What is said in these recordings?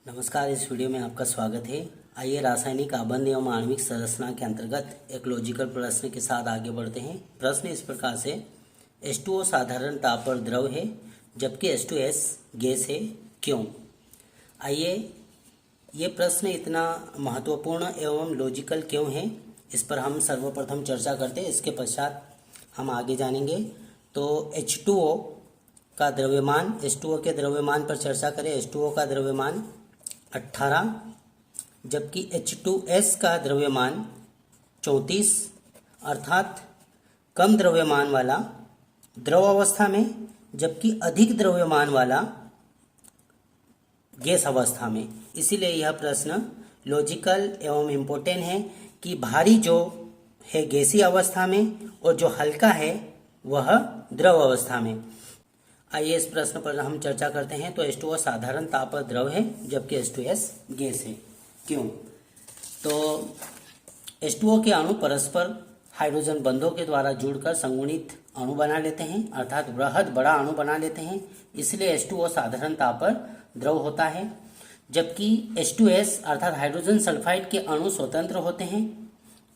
नमस्कार। इस वीडियो में आपका स्वागत है। आइए रासायनिक आबंध एवं आणविक संरचना के अंतर्गत एक लॉजिकल प्रश्न के साथ आगे बढ़ते हैं। प्रश्न इस प्रकार से, H2O साधारण ताप पर द्रव है जबकि H2S गैस है, क्यों? आइए, ये प्रश्न इतना महत्वपूर्ण एवं लॉजिकल क्यों है, इस पर हम सर्वप्रथम चर्चा करते हैं। इसके पश्चात हम आगे जानेंगे। तो H2O का द्रव्यमान, H2O के द्रव्यमान पर चर्चा करें। H2O का द्रव्यमान 18 जबकि H2S का द्रव्यमान 34, अर्थात कम द्रव्यमान वाला द्रव अवस्था में जबकि अधिक द्रव्यमान वाला गैस अवस्था में। इसीलिए यह प्रश्न लॉजिकल एवं इम्पोर्टेंट है कि भारी जो है गैसीय अवस्था में और जो हल्का है वह द्रव अवस्था में। आइए इस प्रश्न पर हम चर्चा करते हैं। तो H2O साधारण ताप पर द्रव है जबकि H2S गैस है, क्यों? तो H2O के अणु परस्पर हाइड्रोजन बंधों के द्वारा जुड़कर संगुणित अणु बना लेते हैं, अर्थात बृहद बड़ा अणु बना लेते हैं। इसलिए H2O साधारण ताप पर द्रव होता है, जबकि H2S अर्थात हाइड्रोजन सल्फाइड के अणु स्वतंत्र होते हैं।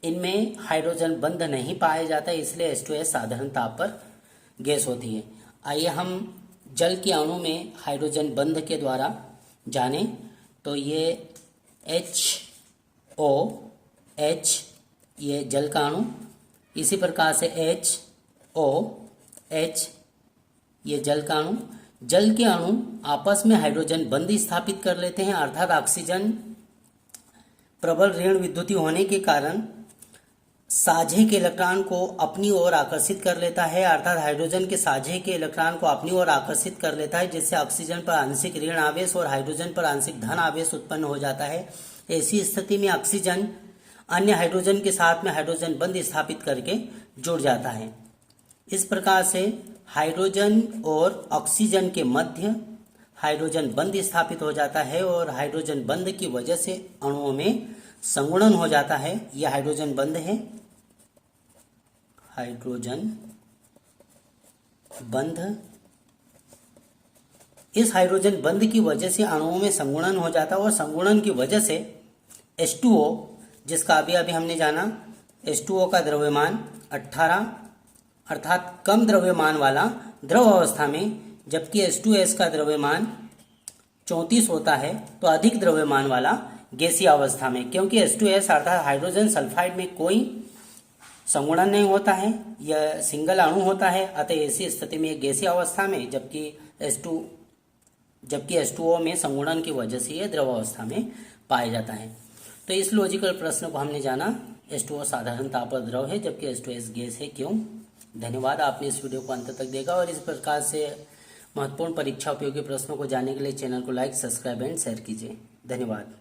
इनमें हाइड्रोजन बंध नहीं पाया जाता, इसलिए H2S साधारण ताप पर गैस होती है। आइए हम जल के अणु में हाइड्रोजन बंध के द्वारा जानें। तो ये HOH ये जल का अणु, इसी प्रकार से HOH ये जल का अणु। जल के अणु आपस में हाइड्रोजन बंध स्थापित कर लेते हैं, अर्थात ऑक्सीजन प्रबल ऋण विद्युतीय होने के कारण साझे के इलेक्ट्रॉन को अपनी ओर आकर्षित कर लेता है, अर्थात हाइड्रोजन के साझे के इलेक्ट्रॉन को अपनी ओर आकर्षित कर लेता है, जिससे ऑक्सीजन पर आंशिक ऋण आवेश और हाइड्रोजन पर आंशिक धन आवेश उत्पन्न हो जाता है। ऐसी स्थिति में ऑक्सीजन अन्य हाइड्रोजन के साथ में हाइड्रोजन बंध स्थापित करके जुड़ जाता है। इस प्रकार से हाइड्रोजन और ऑक्सीजन के मध्य हाइड्रोजन बंध स्थापित हो जाता है और हाइड्रोजन बंध की वजह से अणुओं में संगुणन हो जाता है। यह हाइड्रोजन बंध है, हाइड्रोजन बंध। इस हाइड्रोजन बंध की वजह से अणुओं में संगुणन हो जाता है और संगुणन की वजह से H2O, जिसका अभी अभी हमने जाना, H2O का द्रव्यमान 18 अर्थात कम द्रव्यमान वाला द्रव अवस्था में, जबकि H2S का द्रव्यमान 34 होता है, तो अधिक द्रव्यमान वाला गैसीय अवस्था में। क्योंकि H2S अर्थात हाइड्रोजन सल्फाइड में कोई संगुणन नहीं होता है, यह सिंगल अणु होता है, अतः ऐसी स्थिति में गैसीय अवस्था में, जबकि H2O में संगुणन की वजह से यह द्रव अवस्था में पाया जाता है। तो इस लॉजिकल प्रश्न को हमने जाना, H2O साधारण ताप पर द्रव है जबकि H2S गैस है, क्यों? धन्यवाद। आपने इस वीडियो को अंत तक देखा और इस प्रकार से महत्वपूर्ण परीक्षा उपयोगी प्रश्नों को जानने के लिए चैनल को लाइक, सब्सक्राइब एंड शेयर कीजिए। धन्यवाद।